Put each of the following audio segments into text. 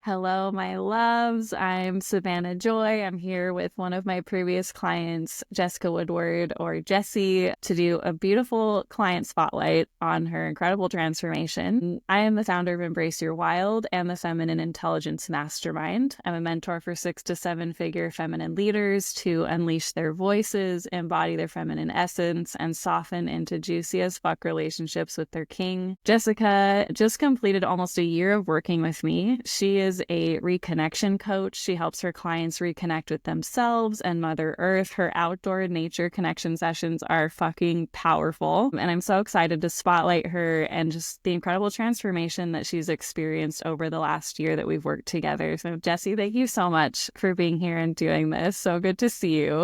Hello, my loves. I'm Savannah Joy. I'm here with one of my previous clients, Jessica Woodward, or Jessie, to do a beautiful client spotlight on her incredible transformation. I am the founder of Embrace Your Wild and the Feminine Intelligence Mastermind. I'm a mentor for 6 to 7 figure feminine leaders to unleash their voices, embody their feminine essence, and soften into juicy as fuck relationships with their king. Jessica just completed almost a year of working with me. She is a reconnection coach. She helps her clients reconnect with themselves and Mother Earth. Her outdoor nature connection sessions are fucking powerful. And I'm so excited to spotlight her and just the incredible transformation that she's experienced over the last year that we've worked together. So, Jessie, thank you so much for being here and doing this. So good to see you.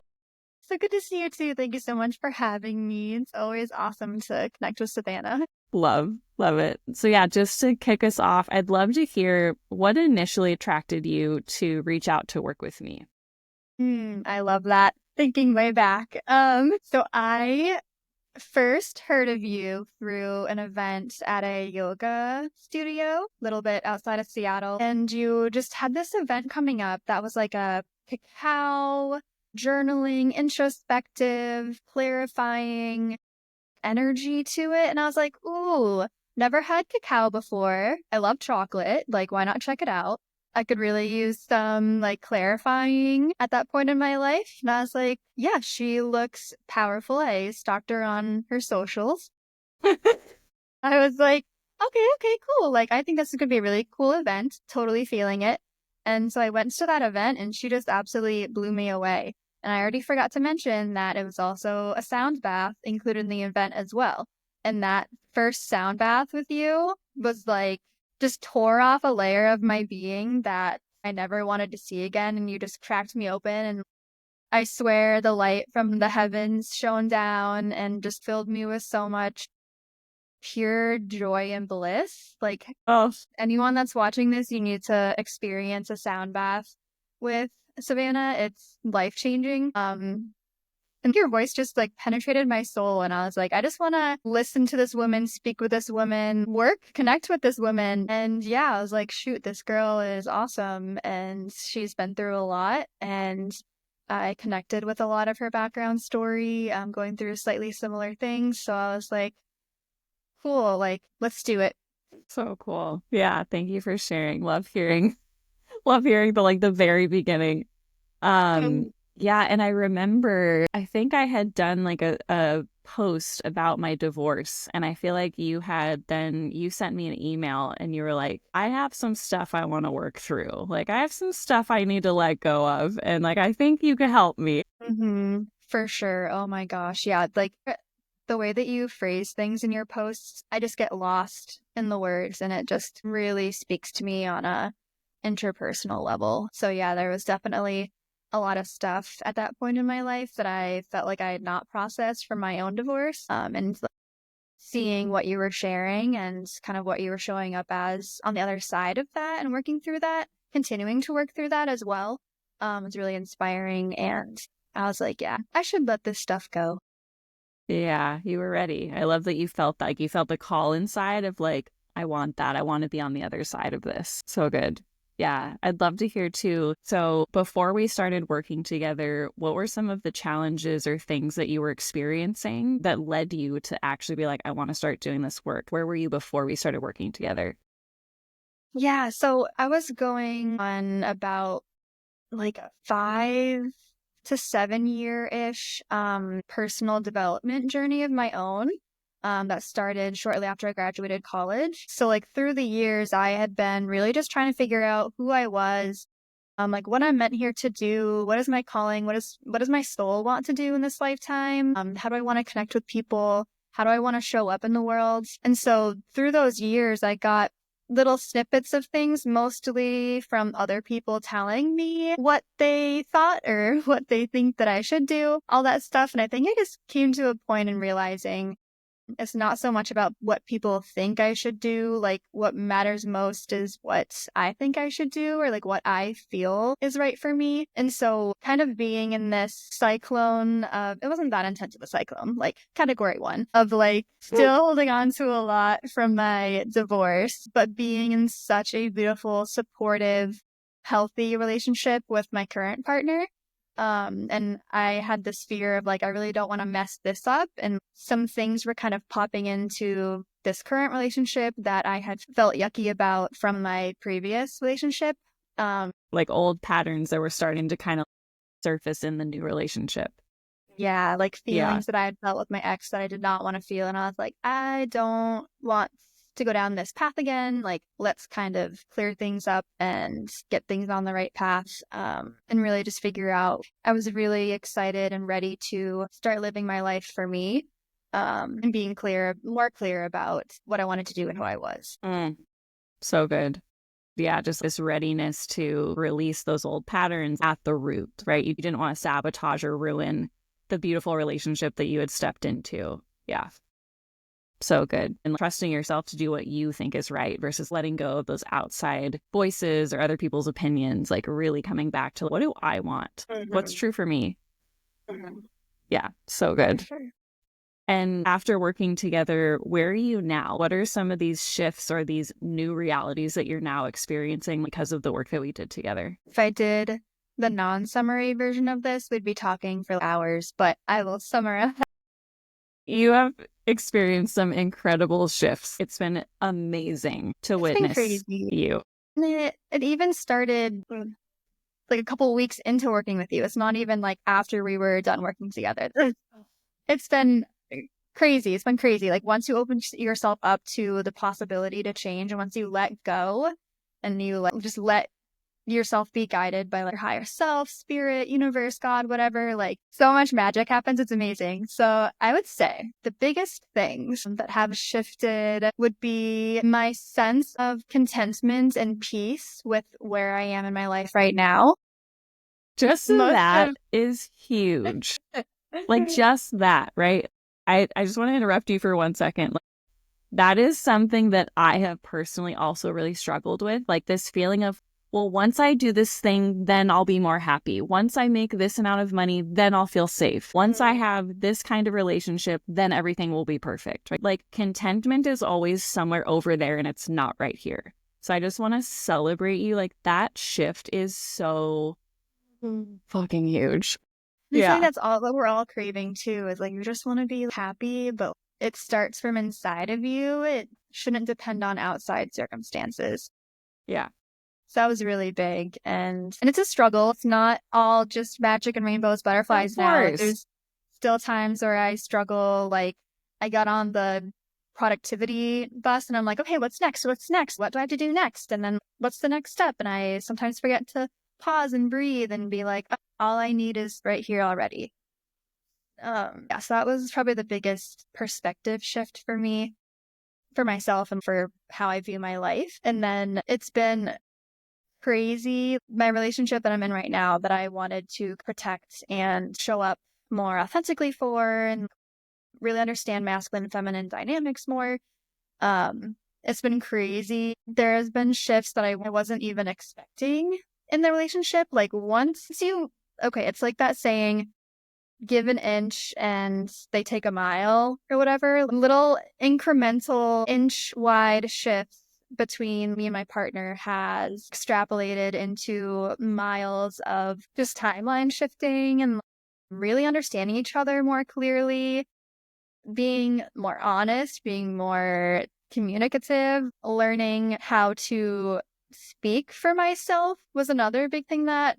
So good to see you too. Thank you so much for having me. It's always awesome to connect with Savannah. Love it. So yeah, just to kick us off, I'd love to hear what initially attracted you to reach out to work with me. I love that. Thinking way back. So I first heard of you through an event at a yoga studio, a little bit outside of Seattle. And you just had this event coming up that was like a cacao, journaling, introspective, clarifying energy to it. And I was like, ooh, never had cacao before. I love chocolate. Like, why not check it out? I could really use some like clarifying at that point in my life. And I was like, yeah, she looks powerful. I stalked her on her socials. I was like, okay, cool. Like, I think this is going to be a really cool event. Totally feeling it. And so I went to that event and she just absolutely blew me away. And I already forgot to mention that it was also a sound bath included in the event as well. And that first sound bath with you was like, just tore off a layer of my being that I never wanted to see again. And you just cracked me open. And I swear the light from the heavens shone down and just filled me with so much pure joy and bliss. Like, anyone that's watching this, you need to experience a sound bath with Savannah. It's life-changing. And your voice just like penetrated my soul. And I was like, I just want to listen to this woman, speak with this woman, connect with this woman. And yeah, I was like, shoot, this girl is awesome. And she's been through a lot. And I connected with a lot of her background story, going through slightly similar things. So I was like, cool, like, let's do it. So cool. Yeah, thank you for sharing. Love hearing the very beginning. Yeah, and I remember I think I had done like a post about my divorce, and I feel like you sent me an email and you were like, I have some stuff I want to work through. Like, I have some stuff I need to let go of, and like I think you could help me. For sure. Oh my gosh. Yeah, like the way that you phrase things in your posts, I just get lost in the words, and it just really speaks to me on a interpersonal level. So yeah, there was definitely a lot of stuff at that point in my life that I felt like I had not processed from my own divorce. And seeing what you were sharing and kind of what you were showing up as on the other side of that and working through that, continuing to work through that as well, was really inspiring. And I was like, yeah, I should let this stuff go. Yeah, you were ready. I love that you felt the call inside of like, I want that. I want to be on the other side of this. So good. Yeah, I'd love to hear too. So before we started working together, what were some of the challenges or things that you were experiencing that led you to actually be like, I want to start doing this work? Where were you before we started working together? Yeah, so I was going on about like a 5 to 7 year-ish personal development journey of my own. That started shortly after I graduated college. So like through the years, I had been really just trying to figure out who I was, like what I'm meant here to do, what is my calling, what does my soul want to do in this lifetime? How do I want to connect with people? How do I want to show up in the world? And so through those years, I got little snippets of things, mostly from other people telling me what they thought or what they think that I should do, all that stuff. And I think I just came to a point in realizing It's not so much about what people think I should do. Like, what matters most is what I think I should do, or like what I feel is right for me. And so kind of being in this cyclone of, it wasn't that intense of a cyclone, like category 1 of like still holding on to a lot from my divorce, but being in such a beautiful, supportive, healthy relationship with my current partner. And I had this fear of like, I really don't want to mess this up. And some things were kind of popping into this current relationship that I had felt yucky about from my previous relationship. Like old patterns that were starting to kind of surface in the new relationship. Yeah, like feelings that I had felt with my ex that I did not want to feel. And I was like, I don't want to go down this path again. Like, let's kind of clear things up and get things on the right path, and really just figure out. I was really excited and ready to start living my life for me, and being more clear about what I wanted to do and who I was. So good. Yeah, just this readiness to release those old patterns at the root, right? You didn't want to sabotage or ruin the beautiful relationship that you had stepped into. Yeah. So good. And trusting yourself to do what you think is right versus letting go of those outside voices or other people's opinions, like really coming back to what do I want? What's true for me? Yeah, so good. Sure. And after working together, where are you now? What are some of these shifts or these new realities that you're now experiencing because of the work that we did together? If I did the non-summary version of this, we'd be talking for hours, but I will summarize. You have experienced some incredible shifts. It's been amazing to witness you. It even started like a couple of weeks into working with you. It's not even like after we were done working together. It's been crazy. It's been crazy. Like once you open yourself up to the possibility to change, and once you let go and you just let yourself be guided by like your higher self, spirit, universe, God, whatever, like so much magic happens. It's amazing. So I would say the biggest things that have shifted would be my sense of contentment and peace with where I am in my life right now. Just that is huge. Like just that, right? I just want to interrupt you for 1 second. That is something that I have personally also really struggled with. Like this feeling of, well, once I do this thing, then I'll be more happy. Once I make this amount of money, then I'll feel safe. Once I have this kind of relationship, then everything will be perfect. Right? Like contentment is always somewhere over there and it's not right here. So I just want to celebrate you. Like that shift is so fucking huge. I think that's all that we're all craving too, is like you just want to be happy, but it starts from inside of you. It shouldn't depend on outside circumstances. Yeah. So that was really big. And it's a struggle. It's not all just magic and rainbows, butterflies now. Like, there's still times where I struggle. Like I got on the productivity bus and I'm like, okay, what's next? What's next? What do I have to do next? And then what's the next step? And I sometimes forget to pause and breathe and be like, oh, all I need is right here already. So that was probably the biggest perspective shift for me, for myself and for how I view my life. And then it's been crazy, my relationship that I'm in right now, that I wanted to protect and show up more authentically for and really understand masculine and feminine dynamics more. It's been crazy. There has been shifts that I wasn't even expecting in the relationship. Like it's like that saying, give an inch and they take a mile or whatever. Little incremental inch wide shifts between me and my partner has extrapolated into miles of just timeline shifting and really understanding each other more clearly, being more honest, being more communicative, learning how to speak for myself was another big thing that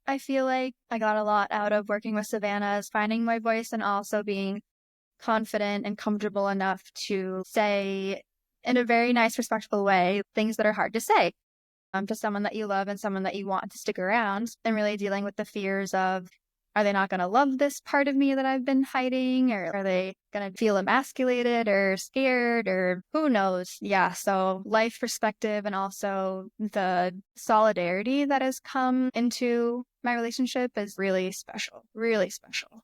I feel like I got a lot out of working with Savannah, is finding my voice and also being confident and comfortable enough to say in a very nice, respectful way things that are hard to say to someone that you love and someone that you want to stick around, and really dealing with the fears of, are they not going to love this part of me that I've been hiding? Or are they going to feel emasculated or scared or who knows? Yeah. So life perspective and also the solidarity that has come into my relationship is really special, really special.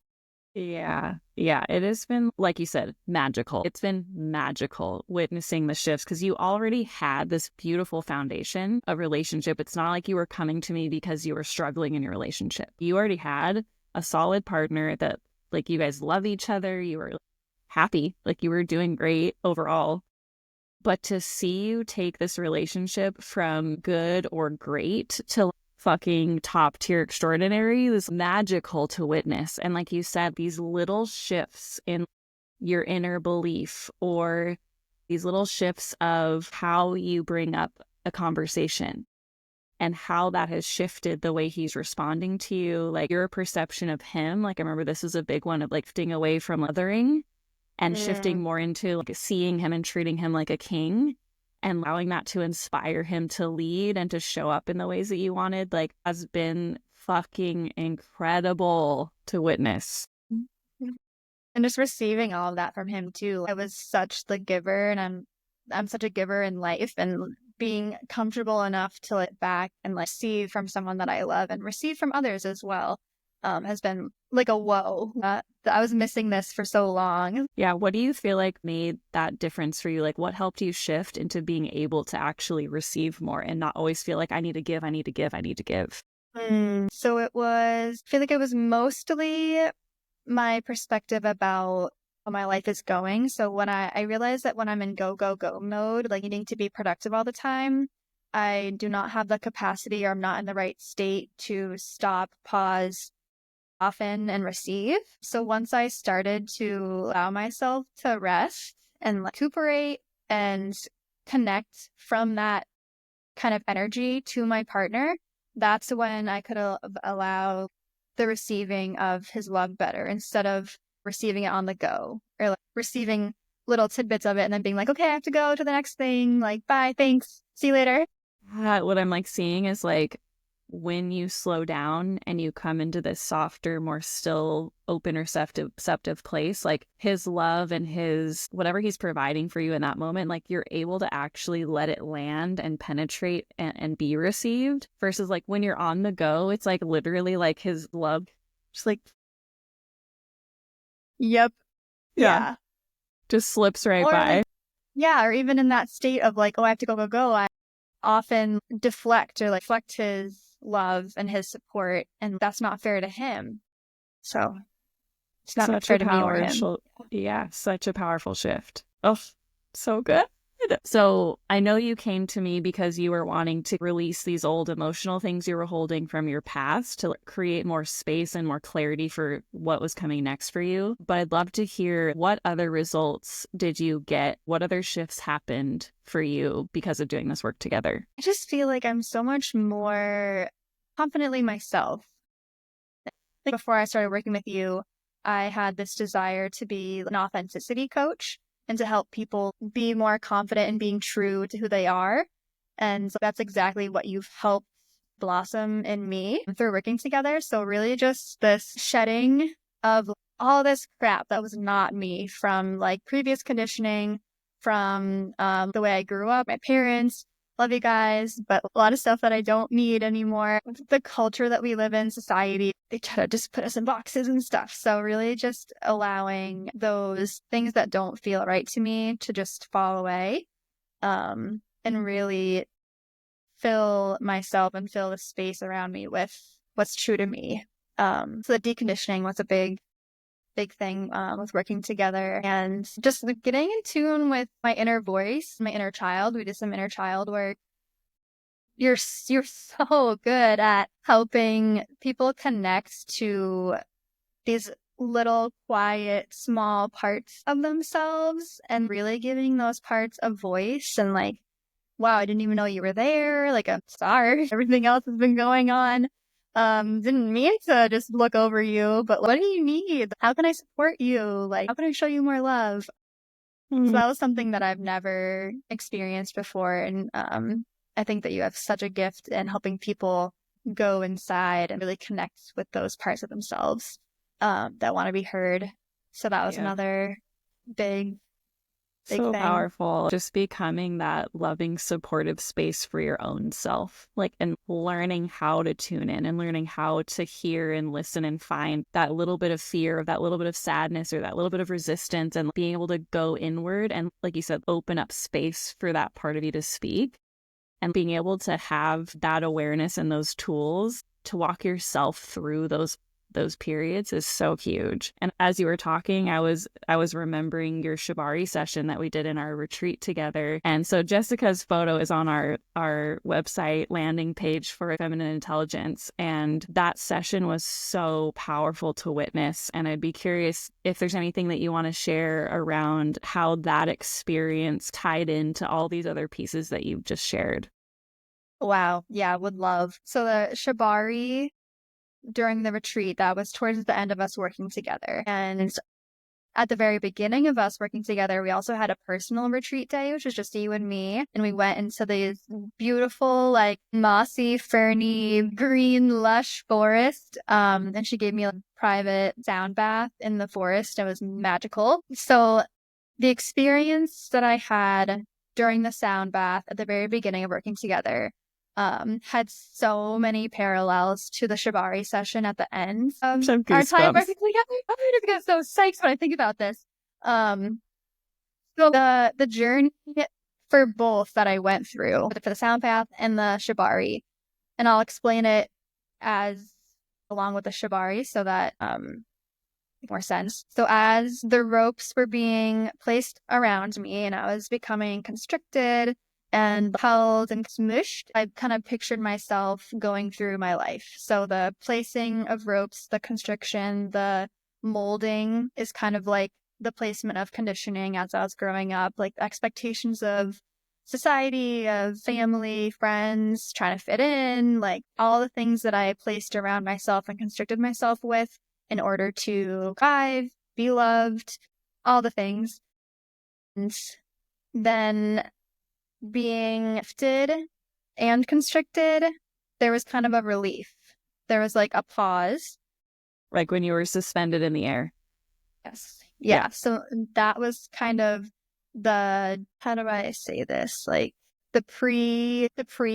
Yeah. Yeah. It has been, like you said, magical. It's been magical witnessing the shifts because you already had this beautiful foundation of relationship. It's not like you were coming to me because you were struggling in your relationship. You already had a solid partner that, like, you guys love each other. You were happy, like, you were doing great overall. But to see you take this relationship from good or great to fucking top tier extraordinary is magical to witness. And like you said, these little shifts in your inner belief or these little shifts of how you bring up a conversation and how that has shifted the way he's responding to you, like your perception of him. Like, I remember this was a big one of like shifting away from othering and shifting more into like seeing him and treating him like a king and allowing that to inspire him to lead and to show up in the ways that you wanted, like, has been fucking incredible to witness. And just receiving all of that from him too. I was such the giver, and I'm such a giver in life, and being comfortable enough to let back and like see from someone that I love and receive from others as well, has been like a whoa. I was missing this for so long. Yeah. What do you feel like made that difference for you? Like, what helped you shift into being able to actually receive more and not always feel like I need to give, I need to give, I need to give? So I feel like it was mostly my perspective about how my life is going. So when I realized that when I'm in go, go, go mode, like needing to be productive all the time, I do not have the capacity, or I'm not in the right state to stop, pause, often, and receive. So once I started to allow myself to rest and recuperate and connect from that kind of energy to my partner, that's when I could allow the receiving of his love better, instead of receiving it on the go, or like receiving little tidbits of it and then being like, okay, I have to go to the next thing. Like, bye, thanks, see you later. What I'm like seeing is like when you slow down and you come into this softer, more still, open, receptive place, like his love and his whatever he's providing for you in that moment, like you're able to actually let it land and penetrate and be received, versus like when you're on the go, it's like literally like his love just like, Yep. Yeah. just slips right Or by. like, yeah, or even in that state of like, oh, I have to go, go, go. I often deflect or like deflect his love and his support, and that's not fair to him. So it's not Such fair a to me or him. powerful, yeah, such a powerful shift. Oh, so good. So I know you came to me because you were wanting to release these old emotional things you were holding from your past to create more space and more clarity for what was coming next for you. But I'd love to hear, what other results did you get? What other shifts happened for you because of doing this work together? I just feel like I'm so much more confidently myself. Like before I started working with you, I had this desire to be an authenticity coach and to help people be more confident in being true to who they are. And so that's exactly what you've helped blossom in me through working together. So really just this shedding of all this crap that was not me, from like previous conditioning, from the way I grew up, my parents. Love you guys, but a lot of stuff that I don't need anymore. The culture that we live in, society, they try to just put us in boxes and stuff. So really just allowing those things that don't feel right to me to just fall away, and really fill myself and fill the space around me with what's true to me. So the deconditioning was a big thing with working together, and just getting in tune with my inner voice, my inner child. We did some inner child work. You're so good at helping people connect to these little quiet small parts of themselves and really giving those parts a voice, and like, wow, I didn't even know you were there. Like, I'm sorry, everything else has been going on. Didn't mean to just look over you, but what do you need? How can I support you? Like, how can I show you more love? So that was something that I've never experienced before. And I think that you have such a gift in helping people go inside and really connect with those parts of themselves that want to be heard. So that was another big Big So thing. powerful. Just becoming that loving, supportive space for your own self, like, and learning how to tune in and learning how to hear and listen and find that little bit of fear, that little bit of sadness, or that little bit of resistance, and being able to go inward and, like you said, open up space for that part of you to speak, and being able to have that awareness and those tools to walk yourself through those periods is so huge. And as you were talking, I was remembering your shibari session that we did in our retreat together. And so Jessica's photo is on our website landing page for Feminine Intelligence. And that session was so powerful to witness. And I'd be curious if there's anything that you want to share around how that experience tied into all these other pieces that you've just shared. Wow. Yeah, would love. So the shibari during the retreat, that was towards the end of us working together. And at the very beginning of us working together, we also had a personal retreat day, which was just you and me. And we went into these beautiful, like mossy, ferny, green, lush forest. And she gave me a private sound bath in the forest. It was magical. So the experience that I had during the sound bath at the very beginning of working together had so many parallels to the shibari session at the end of our time working together. I just get so psyched when I think about this. So the journey for both that I went through, for the sound path and the shibari, and I'll explain it as along with the shibari so that make more sense. So as the ropes were being placed around me and I was becoming constricted and held and smushed, I kind of pictured myself going through my life. So the placing of ropes, the constriction, the molding is kind of like the placement of conditioning as I was growing up, like expectations of society, of family, friends, trying to fit in, like all the things that I placed around myself and constricted myself with in order to thrive, be loved, all the things. And then being lifted and constricted, there was kind of a relief. There was like a pause. Like when you were suspended in the air. Yes. Yeah. So that was kind of the, how do I say this? Like the pre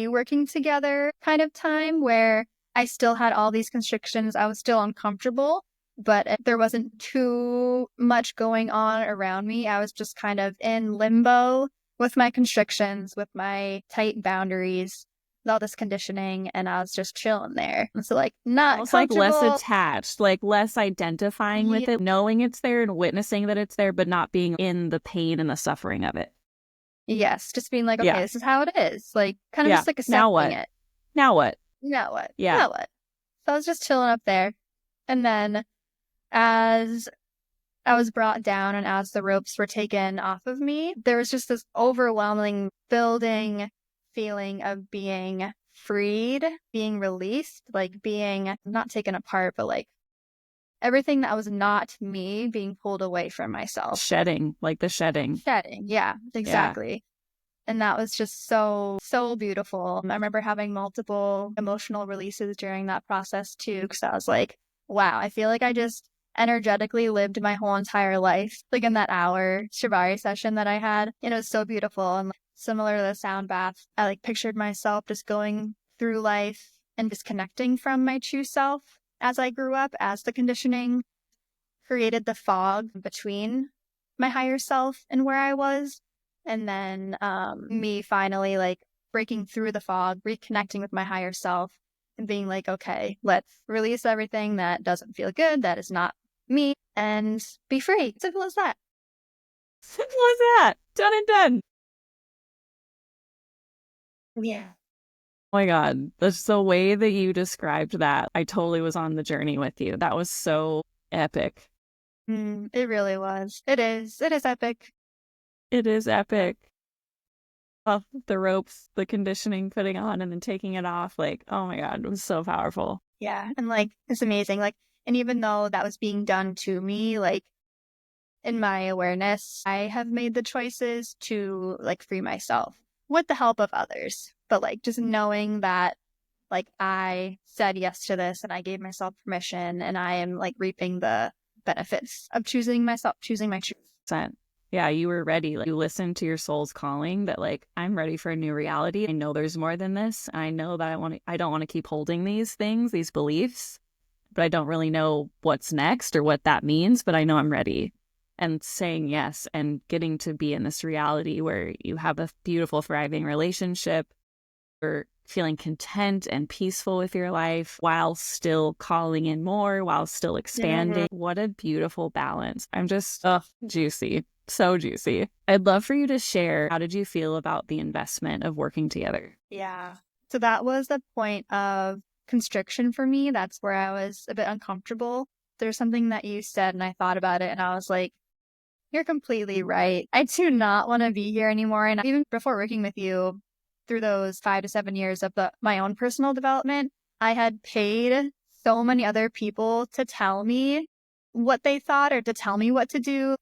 working together kind of time where I still had all these constrictions. I was still uncomfortable, but there wasn't too much going on around me. I was just kind of in limbo with my constrictions, with my tight boundaries, with all this conditioning, and I was just chilling there. And so like not almost like comfortable. less attached, like less identifying with it, knowing it's there and witnessing that it's there, but not being in the pain and the suffering of it. Yes, just being like, okay, this is how it is. Like kind of just like accepting now what? it. Now what? Now what? Yeah. Now what? So I was just chilling up there. And then as I was brought down and as the ropes were taken off of me, there was just this overwhelming building feeling of being freed, being released, like being not taken apart, but like everything that was not me being pulled away from myself. Shedding, like the shedding. Shedding, yeah, exactly. Yeah. And that was just so, so beautiful. I remember having multiple emotional releases during that process too, because I was like, wow, I feel like I just energetically lived my whole entire life, like in that hour shibari session that I had. And it was so beautiful. And like, similar to the sound bath, I like pictured myself just going through life and disconnecting from my true self as I grew up, as the conditioning created the fog between my higher self and where I was. And then me finally like breaking through the fog, reconnecting with my higher self and being like, okay, let's release everything that doesn't feel good, that is not me, and be free. Simple as that. Simple as that. Done and done. Yeah. Oh my God. That's the way that you described that. I totally was on the journey with you. That was so epic. It really was. It is. It is epic. It is epic. Off the ropes, the conditioning putting on and then taking it off. Like, oh my God, it was so powerful. Yeah. And like, it's amazing. Like, and even though that was being done to me, like in my awareness, I have made the choices to like free myself with the help of others. But like just knowing that like I said yes to this and I gave myself permission and I am like reaping the benefits of choosing myself, choosing my truth. Yeah, you were ready. Like, you listened to your soul's calling that like, I'm ready for a new reality. I know there's more than this. I know that I don't want to keep holding these things, these beliefs, but I don't really know what's next or what that means, but I know I'm ready. And saying yes and getting to be in this reality where you have a beautiful, thriving relationship, you're feeling content and peaceful with your life while still calling in more, while still expanding. What a beautiful balance. I'm just juicy. So juicy. I'd love for you to share, how did you feel about the investment of working together? Yeah. So that was the point of constriction for me. That's where I was a bit uncomfortable. There's something that you said and I thought about it and I was like, you're completely right. I do not want to be here anymore. And even before working with you through those 5 to 7 years of my own personal development, I had paid so many other people to tell me what they thought or to tell me what to do.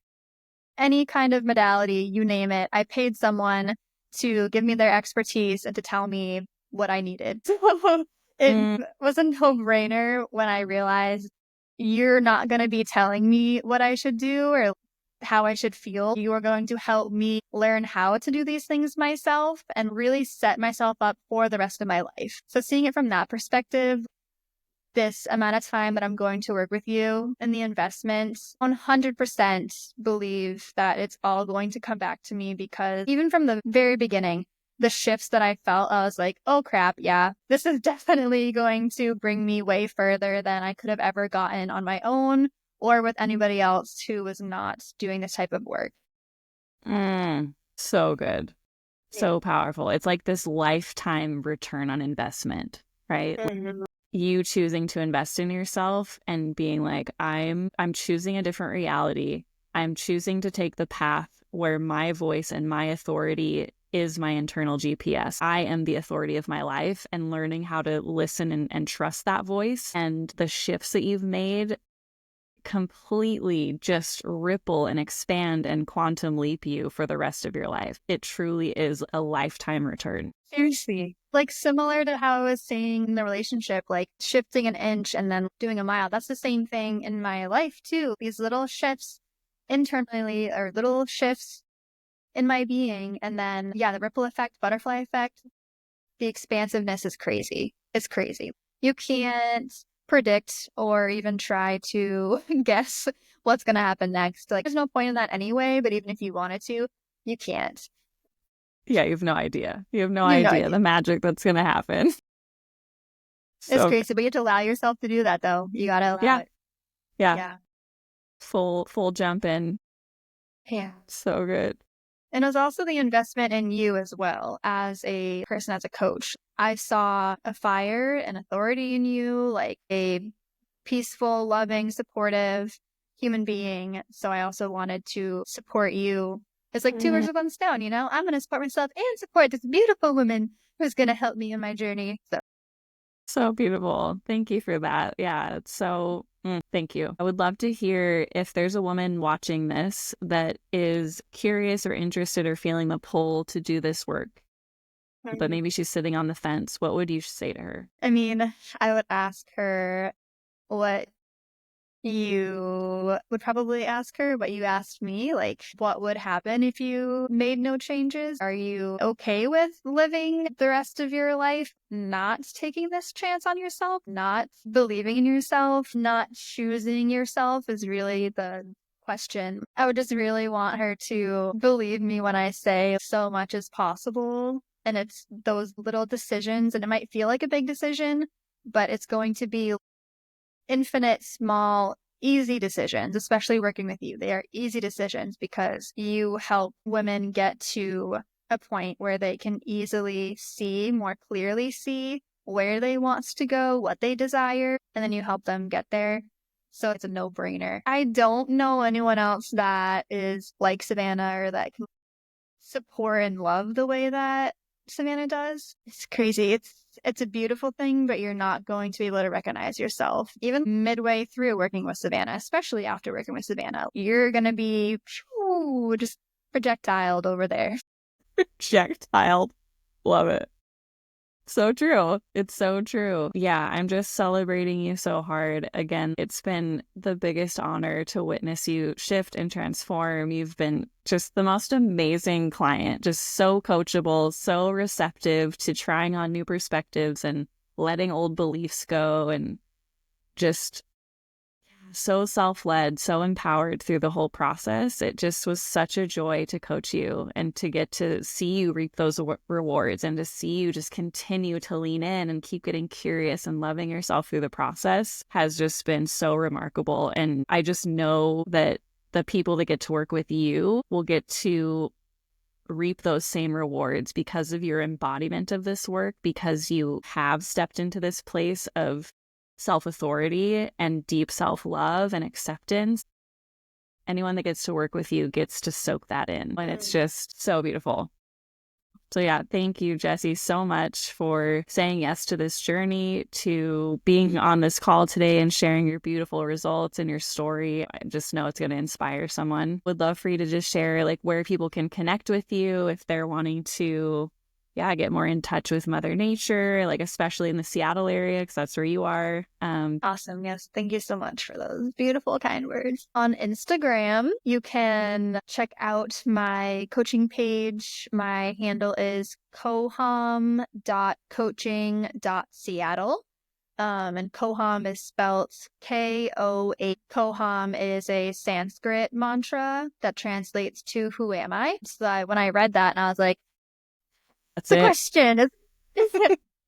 Any kind of modality, you name it. I paid someone to give me their expertise and to tell me what I needed. It was a no-brainer when I realized you're not going to be telling me what I should do or how I should feel. You are going to help me learn how to do these things myself and really set myself up for the rest of my life. So seeing it from that perspective, this amount of time that I'm going to work with you and the investments, 100% believe that it's all going to come back to me because even from the very beginning, the shifts that I felt, I was like, oh crap, yeah, this is definitely going to bring me way further than I could have ever gotten on my own or with anybody else who was not doing this type of work. So good. So powerful. It's like this lifetime return on investment, right? You choosing to invest in yourself and being like, I'm choosing a different reality. I'm choosing to take the path where my voice and my authority is my internal GPS. I am the authority of my life, and learning how to listen and trust that voice, and the shifts that you've made completely just ripple and expand and quantum leap you for the rest of your life. It truly is a lifetime return. Seriously. Like similar to how I was saying in the relationship, like shifting an inch and then doing a mile. That's the same thing in my life too. These little shifts internally or little shifts in my being. And then, yeah, the ripple effect, butterfly effect, the expansiveness is crazy. It's crazy. You can't predict or even try to guess what's going to happen next. Like, there's no point in that anyway, but even if you wanted to, you can't. Yeah, you have no idea. You have no idea the magic that's going to happen. It's crazy, but you have to allow yourself to do that, though. You got to allow it. Yeah. Full jump in. Yeah. So good. And it was also the investment in you as well as a person, as a coach. I saw a fire and authority in you, like a peaceful, loving, supportive human being. So I also wanted to support you. It's like two birds with one stone, you know? I'm going to support myself and support this beautiful woman who's going to help me in my journey. So beautiful. Thank you for that. Yeah, it's so thank you. I would love to hear if there's a woman watching this that is curious or interested or feeling the pull to do this work, but maybe she's sitting on the fence. What would you say to her? I mean, I would ask her what you would probably ask her, but you asked me, like, what would happen if you made no changes? Are you okay with living the rest of your life not taking this chance on yourself, not believing in yourself, not choosing yourself is really the question. I would just really want her to believe me when I say so much is possible. And it's those little decisions, and it might feel like a big decision, but it's going to be infinite, small, easy decisions, especially working with you. They are easy decisions because you help women get to a point where they can easily see, more clearly see where they want to go, what they desire, and then you help them get there. So it's a no-brainer. I don't know anyone else that is like Savannah or that can support and love the way that Savannah does. It's crazy. It's a beautiful thing, but you're not going to be able to recognize yourself. Even midway through working with Savannah, especially after working with Savannah, you're going to be just projectiled over there. Projectiled. Love it. So true. It's so true. Yeah, I'm just celebrating you so hard. Again, it's been the biggest honor to witness you shift and transform. You've been just the most amazing client, just so coachable, so receptive to trying on new perspectives and letting old beliefs go, and just so self-led, so empowered through the whole process. It just was such a joy to coach you and to get to see you reap those rewards, and to see you just continue to lean in and keep getting curious and loving yourself through the process has just been so remarkable. And I just know that the people that get to work with you will get to reap those same rewards because of your embodiment of this work, because you have stepped into this place of self-authority and deep self-love and acceptance. Anyone that gets to work with you gets to soak that in, and it's just so beautiful. So yeah, thank you, Jessie, so much for saying yes to this journey, to being on this call today and sharing your beautiful results and your story. I just know it's going to inspire someone. Would love for you to just share like where people can connect with you if they're wanting to get more in touch with Mother Nature, like especially in the Seattle area, because that's where you are. Awesome. Yes. Thank you so much for those beautiful, kind words. On Instagram, you can check out my coaching page. My handle is cohom.coaching.seattle. And Koham is spelled K-O-A. Koham is a Sanskrit mantra that translates to "Who am I?" So when I read that, and I was like, That's the it. question.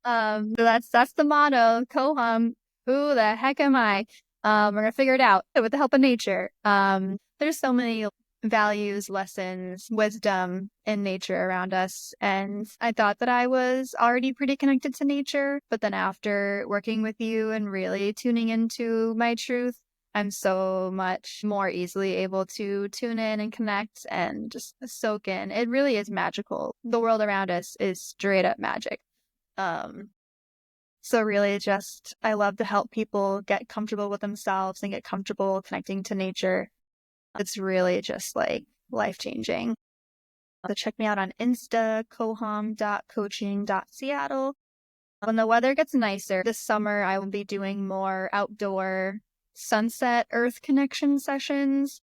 So that's the motto. Koham. Who the heck am I? We're gonna figure it out with the help of nature. There's so many values, lessons, wisdom in nature around us, and I thought that I was already pretty connected to nature, but then after working with you and really tuning into my truth, I'm so much more easily able to tune in and connect and just soak in. It really is magical. The world around us is straight up magic. So really just, I love to help people get comfortable with themselves and get comfortable connecting to nature. It's really just like life-changing. So check me out on Insta, cohom.coaching.seattle. When the weather gets nicer this summer, I will be doing more outdoor sunset earth connection sessions.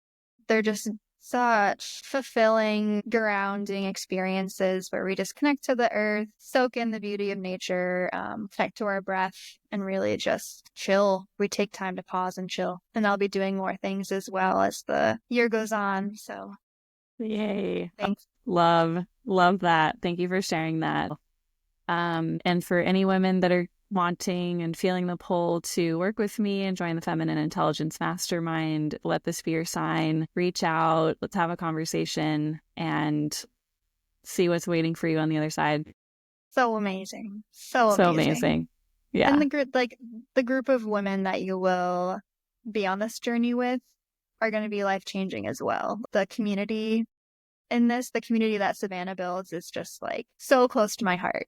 They're just such fulfilling, grounding experiences where we just connect to the earth, soak in the beauty of nature, connect to our breath, and really just chill. We take time to pause and chill. And I'll be doing more things as well as the year goes on. So Yay. thanks. Love that. Thank you for sharing that. And for any women that are wanting and feeling the pull to work with me and join the Feminine Intelligence Mastermind, let this be your sign. Reach out. Let's have a conversation and see what's waiting for you on the other side. So amazing. So amazing. Yeah. And the group of women that you will be on this journey with are going to be life-changing as well. The community the community that Savannah builds is just like so close to my heart.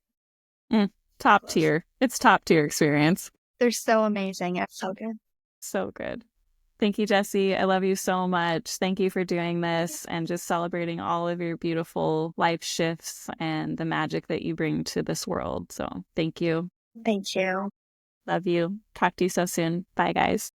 Top tier. It's top tier experience. They're so amazing. It's so good. So good. Thank you, Jessie. I love you so much. Thank you for doing this and just celebrating all of your beautiful life shifts and the magic that you bring to this world. So thank you. Thank you. Love you. Talk to you so soon. Bye, guys.